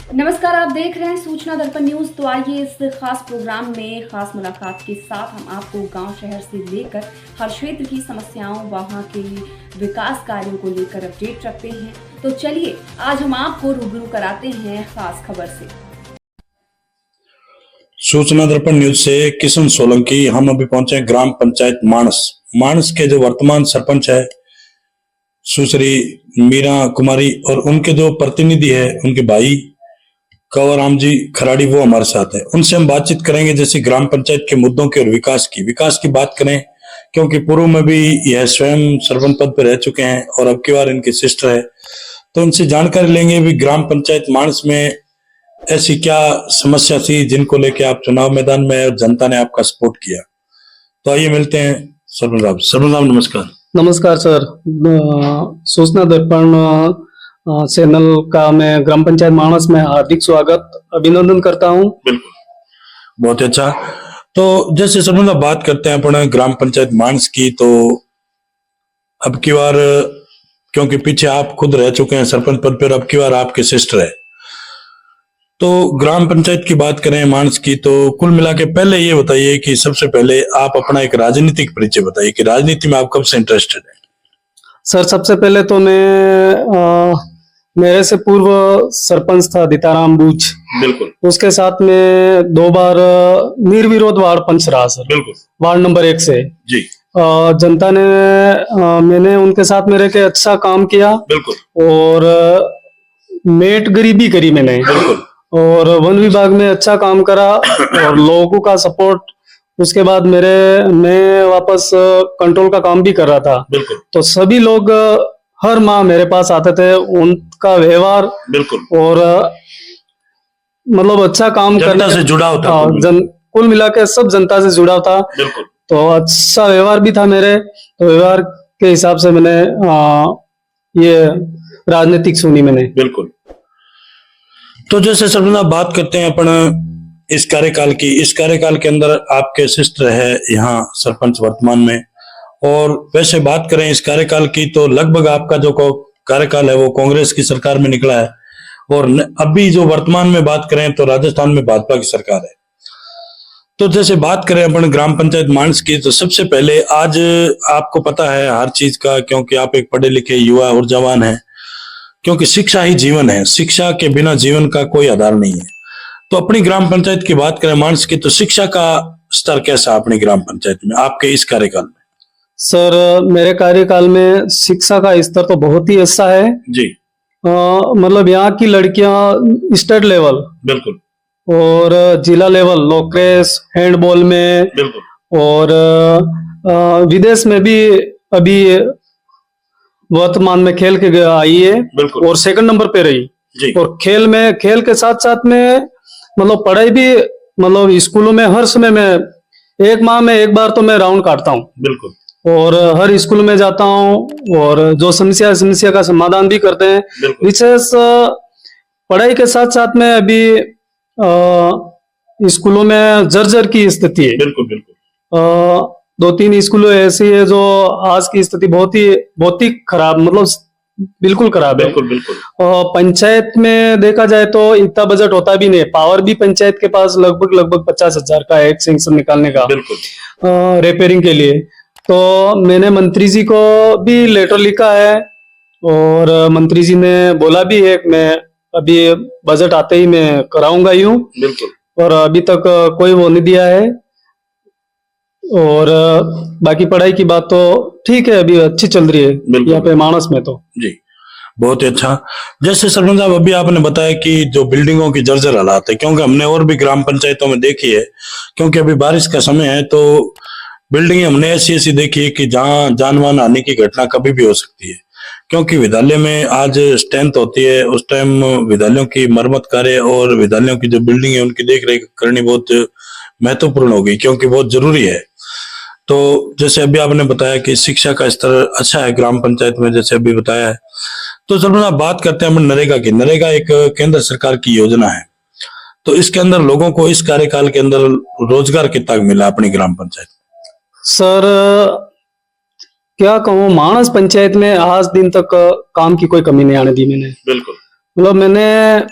नमस्कार, आप देख रहे हैं सूचना दर्पण न्यूज। तो आइए इस खास प्रोग्राम में खास मुलाकात के साथ हम आपको गांव शहर से लेकर हर क्षेत्र की समस्याओं, वहां के विकास कार्यों को लेकर अपडेट रखते हैं। तो चलिए आज हम आपको रूबरू कराते हैं खास खबर से। सूचना दर्पण न्यूज से किशन सोलंकी। हम अभी पहुंचे ग्राम पंचायत मानस के जो वर्तमान सरपंच है सुश्री मीरा कुमारी और उनके जो प्रतिनिधि है उनके भाई कंवरराम जी खराड़ी, वो हमारे साथ है। उनसे हम बातचीत करेंगे जैसे ग्राम पंचायत के मुद्दों की और विकास की बात करें, क्योंकि पूर्व में भी यह स्वयं सरपंच पद पर रह चुके हैं और अब की बार इनके सिस्टर है, तो उनसे जानकारी लेंगे भी ग्राम पंचायत मानस में ऐसी क्या समस्या थी जिनको लेके आप चुनाव मैदान में और जनता ने आपका सपोर्ट किया। तो आइए मिलते हैं सरपंच साहब। सरपंच साहब नमस्कार। नमस्कार सर। सूचना दर्पण चैनल का मैं ग्राम पंचायत मानस में हार्दिक स्वागत अभिनंदन करता हूं। बिल्कुल, बहुत अच्छा। तो जैसे सरपंच साहब बात करते हैं अपने ग्राम पंचायत मानस की, तो अब की बार क्योंकि पीछे आप खुद रह चुके हैं सरपंच पद पर, अब की बार आपके सिस्टर है, तो ग्राम पंचायत की बात करें मानस की, तो कुल मिला के पहले ये बताइए कि सबसे पहले आप अपना एक राजनीतिक परिचय बताइए कि राजनीति में आप कब से इंटरेस्टेड है। सर सबसे पहले तो मैं मेरे से पूर्व सरपंच था दीताराम बूच। बिल्कुल। उसके साथ में 2 बार निर्विरोध वार्ड पंच रहा सर। बिल्कुल। वार्ड नंबर 1 से जी। जनता ने मैंने उनके साथ में रह के अच्छा काम किया। बिल्कुल। और मेट गरीबी करी मैंने। बिल्कुल। और वन विभाग में अच्छा काम करा और लोगों का सपोर्ट। उसके बाद मैं वापस कंट्रोल का काम भी कर रहा था। बिल्कुल। तो सभी लोग हर माह मेरे पास आते थे, उनका व्यवहार बिल्कुल और मतलब अच्छा काम जनता से जुड़ा होता, कुल मिला के सब जनता से जुड़ा था। बिल्कुल। तो अच्छा व्यवहार भी था मेरे, तो व्यवहार के हिसाब से मैंने ये राजनीतिक सुनी मैंने। बिल्कुल। तो जैसे सरपंच साहब बात करते हैं अपन इस कार्यकाल की, इस कार्यकाल के अंदर आपके सिस्टर है यहाँ सरपंच वर्तमान में, और वैसे बात करें इस कार्यकाल की तो लगभग आपका जो कार्यकाल है वो कांग्रेस की सरकार में निकला है, और अभी जो वर्तमान में बात करें तो राजस्थान में भाजपा की सरकार है। तो जैसे बात करें अपन ग्राम पंचायत मानस की, तो सबसे पहले आज आपको पता है हर चीज का, क्योंकि आप एक पढ़े लिखे युवा और जवान हैं, क्योंकि शिक्षा ही जीवन है, शिक्षा के बिना जीवन का कोई आधार नहीं है। तो अपनी ग्राम पंचायत की बात करें मानस की, तो शिक्षा का स्तर कैसा अपनी ग्राम पंचायत में आपके इस कार्यकाल में? सर मेरे कार्यकाल में शिक्षा का स्तर तो बहुत ही अच्छा है जी। मतलब यहाँ की लड़कियां स्टेट लेवल, बिल्कुल, और जिला लेवल लोक्रेस हैंडबॉल में, बिल्कुल, और विदेश में भी अभी वर्तमान में खेल के आई है, बिल्कुल, और 2nd नंबर पे रही जी। और खेल के साथ साथ में मतलब पढ़ाई भी, मतलब स्कूलों में हर समय में 1 माह में 1 बार तो मैं राउंड काटता हूँ, बिल्कुल, और हर स्कूल में जाता हूँ और जो समस्या का समाधान भी करते हैं। विशेष पढ़ाई के साथ साथ में अभी स्कूलों में जर्जर की स्थिति है, बिल्कुल बिल्कुल। 2-3 स्कूलों ऐसी है जो आज की स्थिति बहुत ही खराब, मतलब बिल्कुल खराब है। बिल्कुल बिल्कुल। पंचायत में देखा जाए तो इतना बजट होता भी नहीं, पावर भी पंचायत के पास लगभग 50,000 का है एक सेंक्शन निकालने का, बिल्कुल, रिपेयरिंग के लिए। तो मैंने मंत्री जी को भी लेटर लिखा है और मंत्री जी ने बोला भी है कि मैं अभी बजट आते ही मैं कराऊंगा ही हूँ, बिल्कुल, और अभी तक कोई वो नहीं दिया है। और बाकी पढ़ाई की बात तो ठीक है, अभी अच्छी चल रही है यहाँ पे मानस में तो जी। बहुत ही अच्छा। जैसे सरपंच साहब अभी आपने बताया कि जो बिल्डिंगों की जर्जर हालात है, क्योंकि हमने और भी ग्राम पंचायतों में देखी है, क्योंकि अभी बारिश का समय है, तो बिल्डिंग हमने ऐसी देखी है कि जहां जानवान आने की घटना कभी भी हो सकती है, क्योंकि विद्यालय में आज स्ट्रेंथ होती है, उस टाइम विद्यालयों की मरम्मत कार्य और विद्यालयों की जो बिल्डिंग है उनकी देख रेख करनी बहुत महत्वपूर्ण हो गई, क्योंकि बहुत जरूरी है। तो जैसे अभी आपने बताया कि शिक्षा का स्तर अच्छा है ग्राम पंचायत में, जैसे अभी बताया है, तो सर आप बात करते हैं हम नरेगा की। नरेगा एक केंद्र सरकार की योजना है, तो इसके अंदर लोगों को इस कार्यकाल के अंदर रोजगार कितना मिला अपनी ग्राम पंचायत? सर क्या कहूँ, मानस पंचायत में आज दिन तक काम की कोई कमी नहीं आने दी मैंने, बिल्कुल। मतलब मैंने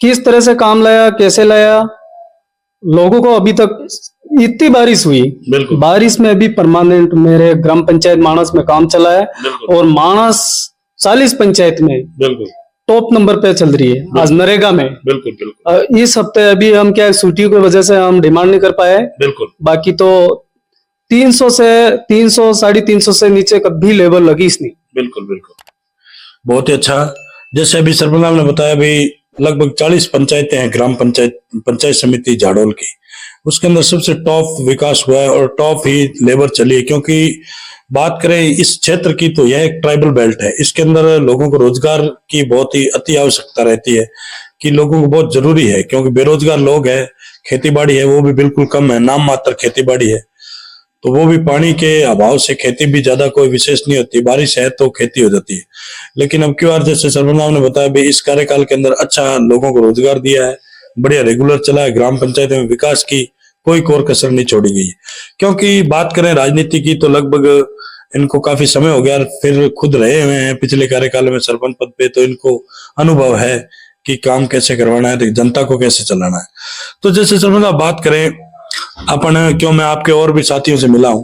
किस तरह से काम लाया, कैसे लाया, लोगों को अभी तक इतनी बारिश हुई, बिल्कुल बारिश में भी परमानेंट मेरे ग्राम पंचायत मानस में काम चला है बिल्कुल और मानस 40 पंचायत में बिल्कुल टॉप नंबर पे चल रही है आज नरेगा में। बिल्कुल बिल्कुल इस हफ्ते अभी हम क्या छुट्टी की वजह से हम डिमांड नहीं कर पाए, बिल्कुल बाकी तो 300 से 300 350 से नीचे कभी लेबर लगी इसने। बिल्कुल बिल्कुल बहुत ही अच्छा। जैसे अभी सरपंच साहब ने बताया, अभी लगभग 40 पंचायतें हैं, ग्राम पंचायत समिति झाड़ोल की, उसके अंदर सबसे टॉप विकास हुआ है और टॉप ही लेबर चली है। क्योंकि बात करें इस क्षेत्र की तो यह एक ट्राइबल बेल्ट है, इसके अंदर लोगों को रोजगार की बहुत ही अति आवश्यकता रहती है कि लोगों को बहुत जरूरी है, क्योंकि बेरोजगार लोग हैं, खेती बाड़ी है वो भी बिल्कुल कम है, नाम मात्र खेती बाड़ी है, तो वो भी पानी के अभाव से खेती भी ज्यादा कोई विशेष नहीं होती, बारिश है तो खेती हो जाती है। लेकिन अब की बार जैसे सरपंच साहब ने बताया भी इस कार्यकाल के अंदर अच्छा लोगों को रोजगार दिया है, बढ़िया रेगुलर चला है, ग्राम पंचायत में विकास की कोई कोर कसर नहीं छोड़ी गई। क्योंकि बात करें राजनीति की तो लगभग इनको काफी समय हो गया, फिर खुद रहे हुए हैं पिछले कार्यकाल में सरपंच पद पे, तो इनको अनुभव है कि काम कैसे करवाना है, जनता को कैसे चलाना है। तो जैसे सरपंच साहब बात करें अपन, क्यों मैं आपके और भी साथियों से मिला हूं,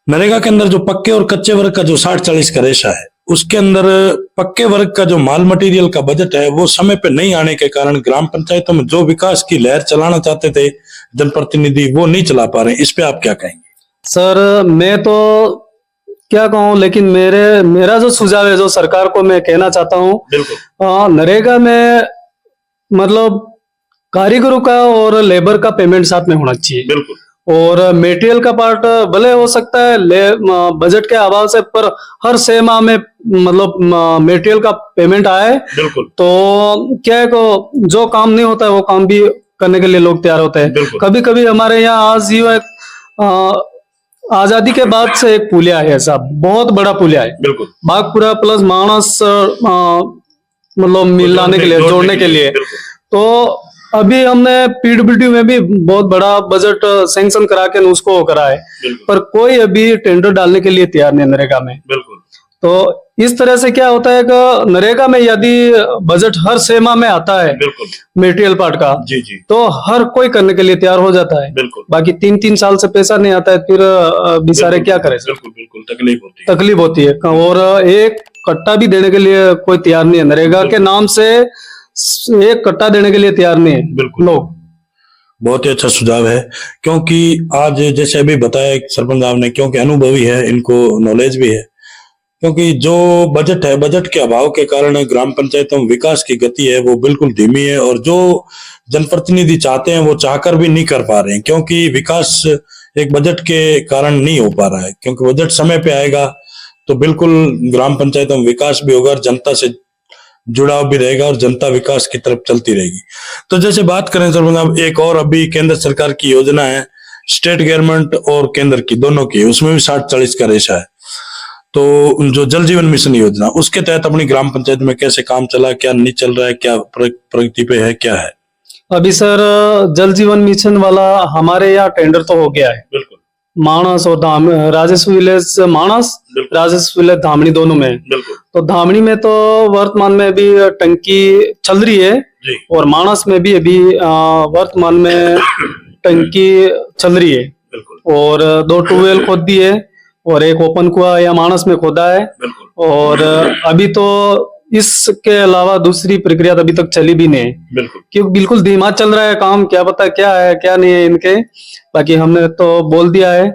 नरेगा के अंदर जो पक्के और कच्चे वर्ग का जो 60-40 का रेशा है, उसके अंदर पक्के वर्ग का जो माल मटेरियल का बजट है वो समय पे नहीं आने के कारण ग्राम पंचायतों में जो विकास की लहर चलाना चाहते थे जनप्रतिनिधि वो नहीं चला पा रहे हैं। इस पे आप क्या कहेंगे? सर मैं तो क्या कहूँ, लेकिन मेरा जो सुझाव है जो सरकार को मैं कहना चाहता हूँ, नरेगा में मतलब कारीगरों का और लेबर का पेमेंट साथ में होना चाहिए। बिल्कुल। और मटेरियल का पार्ट भले हो सकता है बजट के अभाव से, पर हर 6 माह में मतलब मटेरियल का पेमेंट आए। बिल्कुल। तो क्या है को जो काम नहीं होता है वो काम भी करने के लिए लोग तैयार होते हैं। कभी कभी हमारे यहाँ आज ये आजादी के बाद से एक पुलिया है साहब, बहुत बड़ा पुलिया है। बिल्कुल। बागपुरा प्लस मानस मतलब मिलाने के लिए, जोड़ने के लिए। तो अभी हमने पीडब्ल्यूडी में भी बहुत बड़ा बजट सैंक्शन करा के उसको करा है, पर कोई अभी टेंडर डालने के लिए तैयार नहीं नरेगा में। बिल्कुल। तो इस तरह से क्या होता है कि नरेगा में यदि बजट हर 6 माह में आता है मटेरियल पार्ट का, जी जी, तो हर कोई करने के लिए तैयार हो जाता है। बिल्कुल। बाकी 3-3 साल से पैसा नहीं आता है, फिर बेचारे क्या करें? बिल्कुल बिल्कुल तकलीफ होती है। और एक कट्टा भी देने के लिए कोई तैयार नहीं है, नरेगा के नाम से एक कट्टा देने के लिए तैयार नहीं है बिल्कुल लोग। बहुत ही अच्छा सुझाव है, क्योंकि आज जैसे अभी बताया सरपंच साहब ने, क्योंकि अनुभवी है, इनको नॉलेज भी है, क्योंकि जो बजट है, बजट के अभाव के कारण ग्राम पंचायतों में विकास की गति है वो बिल्कुल धीमी है, और जो जनप्रतिनिधि चाहते हैं वो चाहकर भी नहीं कर पा रहे हैं, क्योंकि विकास एक बजट के कारण नहीं हो पा रहा है। क्योंकि बजट समय पे आएगा तो बिल्कुल ग्राम पंचायतों में विकास भी होगा और जनता से जुड़ाव भी रहेगा और जनता विकास की तरफ चलती रहेगी। तो जैसे बात करें सर, एक और अभी केंद्र सरकार की योजना है, स्टेट गवर्नमेंट और केंद्र की दोनों की, उसमें भी 60-40 का रेशा है। तो जो जल जीवन मिशन योजना, उसके तहत अपनी ग्राम पंचायत में कैसे काम चला, क्या नहीं चल रहा है, क्या प्रगति पे है, क्या है? अभी सर जल जीवन मिशन वाला हमारे यहाँ टेंडर तो हो गया है। बिल्कुल। मानस और राजस्व विलेज मानस, राजस्व विलेज धामनी दोनों में। तो धामनी में तो वर्तमान में अभी टंकी चल रही है, और मानस में भी अभी वर्तमान में टंकी चल रही है, और 2 ट्यूबवेल खोद दिए और एक ओपन कुआ या मानस में खोदा है। और अभी तो इसके अलावा दूसरी प्रक्रिया अभी तक चली भी नहीं, क्योंकि बिल्कुल धीमा चल रहा है काम, क्या पता क्या है क्या नहीं है इनके। बाकी हमने तो बोल दिया है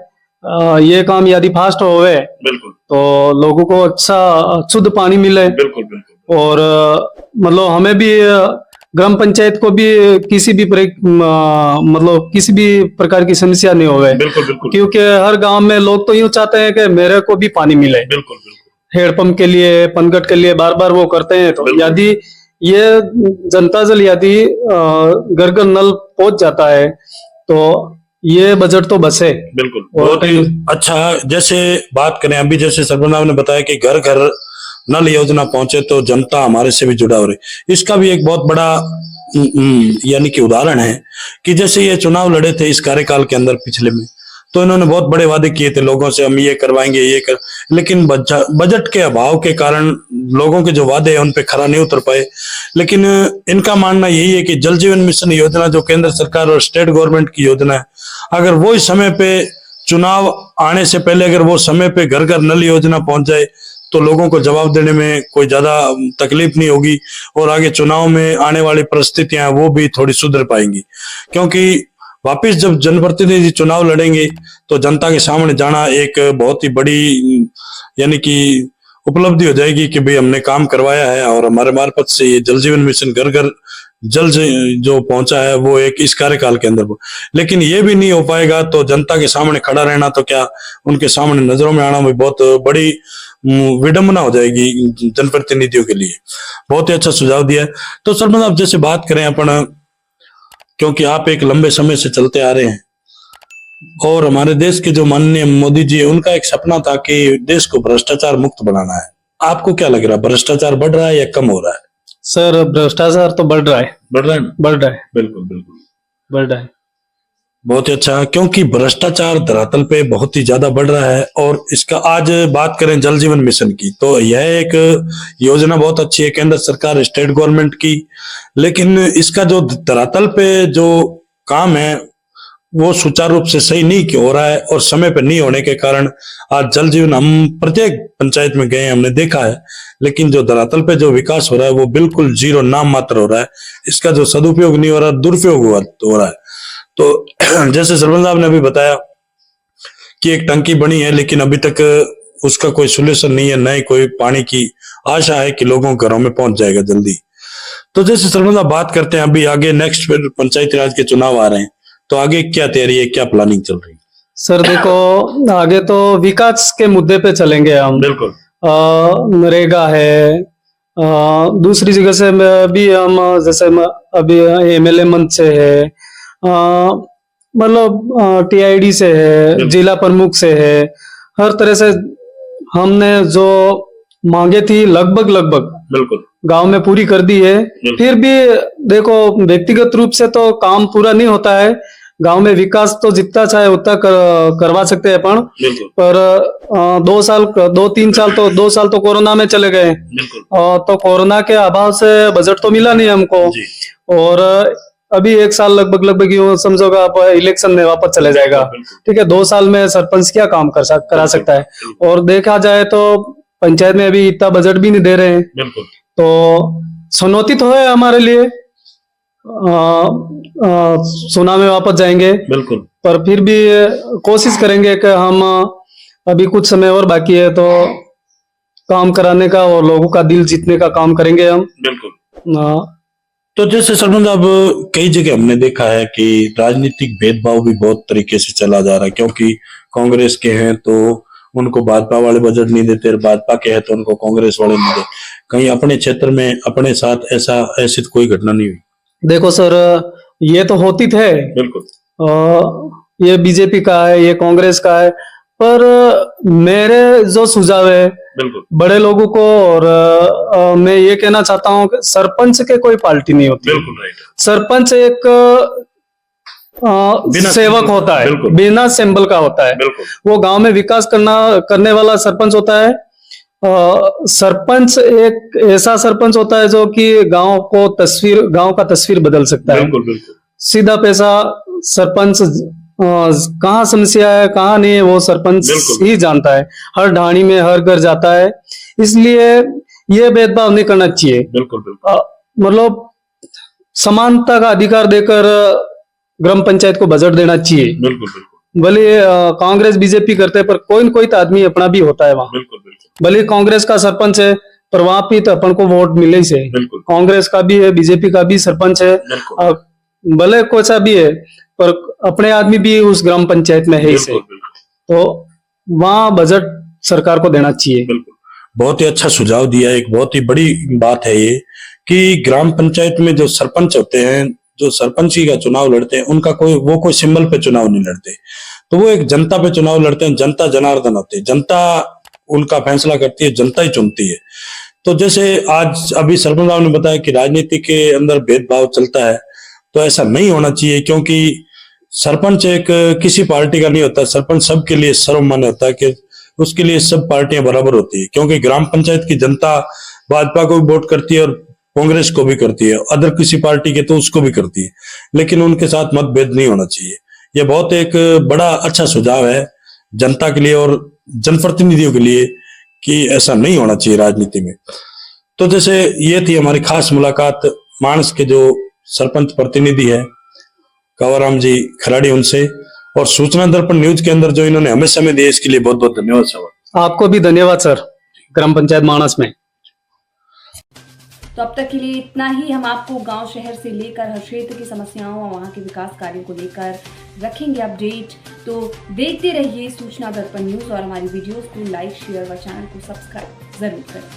ये काम यदि फास्ट होवे तो लोगों को अच्छा शुद्ध पानी मिले, और मतलब हमें भी ग्राम पंचायत को भी किसी भी मतलब किसी भी प्रकार की समस्या नहीं होवे। क्योंकि हर गांव में लोग तो यूं चाहते हैं कि मेरे को भी पानी मिले। हेडपंप के लिए, पनघट के लिए बार बार वो करते हैं। तो यदि ये जनता जल यदि घर घर नल पहुंच जाता है तो ये बजट तो बसे। बिल्कुल, बहुत ही अच्छा। जैसे बात करें अभी, जैसे सरपंच साहब ने बताया कि घर घर नल योजना पहुंचे तो जनता हमारे से भी जुड़ा हो रही, इसका भी एक बहुत बड़ा यानी कि उदाहरण है कि जैसे ये चुनाव लड़े थे इस कार्यकाल के अंदर पिछले में, तो इन्होंने बहुत बड़े वादे किए थे लोगों से, हम ये करवाएंगे ये कर, लेकिन बजट के अभाव के कारण लोगों के जो वादे हैं उन पे खरा नहीं उतर पाए। लेकिन इनका मानना यही है कि जल जीवन मिशन योजना जो केंद्र सरकार और स्टेट गवर्नमेंट की योजना है, अगर वो इस समय पे चुनाव आने से पहले अगर वो समय पे घर घर नल योजना पहुंच जाए तो लोगों को जवाब देने में कोई ज्यादा तकलीफ नहीं होगी और आगे चुनाव में आने वाली परिस्थितियां वो भी थोड़ी सुधर पाएंगी। क्योंकि वापिस जब जनप्रतिनिधि चुनाव लड़ेंगे तो जनता के सामने जाना एक बहुत ही बड़ी यानी कि उपलब्धि हो जाएगी कि भाई हमने काम करवाया है और हमारे मार्फत से ये जल जीवन मिशन घर घर जल जो पहुंचा है वो एक इस कार्यकाल के अंदर। लेकिन ये भी नहीं हो पाएगा तो जनता के सामने खड़ा रहना तो क्या उनके सामने नजरों में आना भी बहुत बड़ी विडंबना हो जाएगी जनप्रतिनिधियों के लिए। बहुत ही अच्छा सुझाव दिया है। तो सरपंच आप जैसे बात करें अपन, क्योंकि आप एक लंबे समय से चलते आ रहे हैं और हमारे देश के जो माननीय मोदी जी है उनका एक सपना था कि देश को भ्रष्टाचार मुक्त बनाना है। आपको क्या लग रहा है, भ्रष्टाचार बढ़ रहा है या कम हो रहा है? सर भ्रष्टाचार तो बढ़ रहा है। बढ़ रहा है ना? बढ़ रहा है, बिल्कुल बिल्कुल बढ़ रहा है। बहुत ही अच्छा, क्योंकि भ्रष्टाचार धरातल पे बहुत ही ज्यादा बढ़ रहा है। और इसका आज बात करें जल जीवन मिशन की तो यह एक योजना बहुत अच्छी है केंद्र सरकार स्टेट गवर्नमेंट की, लेकिन इसका जो धरातल पे जो काम है वो सुचारू रूप से सही नहीं हो रहा है और समय पर नहीं होने के कारण आज जल जीवन हम प्रत्येक पंचायत में गए हमने देखा है, लेकिन जो धरातल पे जो विकास हो रहा है वो बिल्कुल जीरो नाम मात्र हो रहा है। इसका जो सदुपयोग नहीं हो रहा, दुरुपयोग हो रहा है। तो जैसे सरपंच साहब ने अभी बताया कि एक टंकी बनी है लेकिन अभी तक उसका कोई सोल्यूशन नहीं है, न ही कोई पानी की आशा है कि लोगों के घरों में पहुंच जाएगा जल्दी। तो जैसे सरपंच साहब बात करते हैं अभी आगे नेक्स्ट फिर पंचायती राज के चुनाव आ रहे हैं तो आगे क्या तैयारी है, क्या प्लानिंग चल रही है? सर देखो आगे तो विकास के मुद्दे पे चलेंगे हम। बिल्कुल। नरेगा है, दूसरी जगह से भी हम जैसे अभी एमएलए मंच से है, मतलब टीआईडी से है, जिला प्रमुख से है, हर तरह से हमने जो मांगे थी लगभग बिल्कुल गांव में पूरी कर दी है। फिर भी देखो व्यक्तिगत रूप से तो काम पूरा नहीं होता है, गांव में विकास तो जितना चाहे उतना करवा सकते हैं अपन, पर 2 साल तो कोरोना में चले गए तो कोरोना के अभाव से बजट तो मिला नहीं हमको और अभी 1 साल लगभग यूं समझोगा आप इलेक्शन में वापस चले जाएगा। ठीक है, 2 साल में सरपंच क्या काम करा सकता है। और देखा जाए तो पंचायत में अभी इतना बजट भी नहीं दे रहे हैं तो चुनौती तो है हमारे लिए। चुनाव में वापस जाएंगे बिल्कुल, पर फिर भी कोशिश करेंगे कि हम अभी कुछ समय और बाकी है तो काम कराने का और लोगों का दिल जीतने का काम करेंगे हम। बिल्कुल। तो जैसे सरपंच अब कई जगह हमने देखा है कि राजनीतिक भेदभाव भी बहुत तरीके से चला जा रहा है, क्योंकि कांग्रेस के हैं तो उनको भाजपा वाले बजट नहीं देते, भाजपा के हैं तो उनको कांग्रेस वाले नहीं देते। कहीं अपने क्षेत्र में अपने साथ ऐसी कोई घटना नहीं हुई? देखो सर ये तो होती थे, बिल्कुल ये बीजेपी का है, ये कांग्रेस का है, पर मेरे जो सुझाव है बिल्कुल बड़े लोगों को और मैं ये कहना चाहता हूँ कि सरपंच के कोई पार्टी नहीं होती। बिल्कुल राइट। सरपंच एक सेवक होता है, बिना सिंबल का होता है। वो गांव में विकास करने वाला सरपंच होता है। सरपंच एक ऐसा सरपंच होता है जो कि गांव का तस्वीर बदल सकता है। बिल्कुल बिल्कुल। सीधा पैसा सरपंच कहाँ समस्या है कहाँ नहीं है वो सरपंच ही जानता है, हर ढाणी में हर घर जाता है, इसलिए ये भेदभाव नहीं करना चाहिए। बिल्कुल बिल्कुल। मतलब समानता का अधिकार देकर ग्राम पंचायत को बजट देना चाहिए। बिल्कुल बिल्कुल। भले कांग्रेस बीजेपी करते हैं पर कोई न कोई तो आदमी अपना भी होता है वहाँ। बिल्कुल बिल्कुल। भले कांग्रेस का सरपंच है पर वहां भी तो अपन को वोट मिले ही से, कांग्रेस का भी है बीजेपी का भी सरपंच है, भले कोई सा भी है पर अपने आदमी भी उस ग्राम पंचायत में है इसे, तो वहाँ बजट सरकार को देना चाहिए। बिल्कुल, बहुत ही अच्छा सुझाव दिया। एक बहुत ही बड़ी बात है ये कि ग्राम पंचायत में जो सरपंच होते हैं, जो सरपंची का चुनाव लड़ते हैं, उनका कोई सिंबल पे चुनाव नहीं लड़ते, तो वो एक जनता पे चुनाव लड़ते हैं। जनता जनार्दन होते हैं, जनता उनका फैसला करती है, जनता ही चुनती है। तो जैसे आज अभी सरपंच साहब ने बताया कि राजनीति के अंदर भेदभाव चलता है, तो ऐसा नहीं होना चाहिए, क्योंकि सरपंच एक किसी पार्टी का नहीं होता, सरपंच सबके लिए सर्वमान्य होता है कि उसके लिए सब पार्टियां बराबर होती है, क्योंकि ग्राम पंचायत की जनता भाजपा को भी वोट करती है और कांग्रेस को भी करती है, अदर किसी पार्टी के तो उसको भी करती है, लेकिन उनके साथ मतभेद नहीं होना चाहिए। यह बहुत एक बड़ा अच्छा सुझाव है जनता के लिए और जनप्रतिनिधियों के लिए कि ऐसा नहीं होना चाहिए राजनीति में। तो जैसे ये थी हमारी खास मुलाकात मानस के जो सरपंच प्रतिनिधि है कंवरराम जी खराड़ी उनसे, और सूचना दर्पण न्यूज के अंदर जो इन्होंने हमें समय दिया इसके लिए बहुत बहुत धन्यवाद सर। आपको भी धन्यवाद सर, ग्राम पंचायत मानस में। तो अब तक के लिए इतना ही। हम आपको गांव शहर से लेकर हर क्षेत्र की समस्याओं और वहां के विकास कार्यों को लेकर रखेंगे अपडेट। तो देखते रहिए सूचना दर्पण न्यूज और हमारी वीडियोस को लाइक शेयर व चैनल को सब्सक्राइब जरूर करें।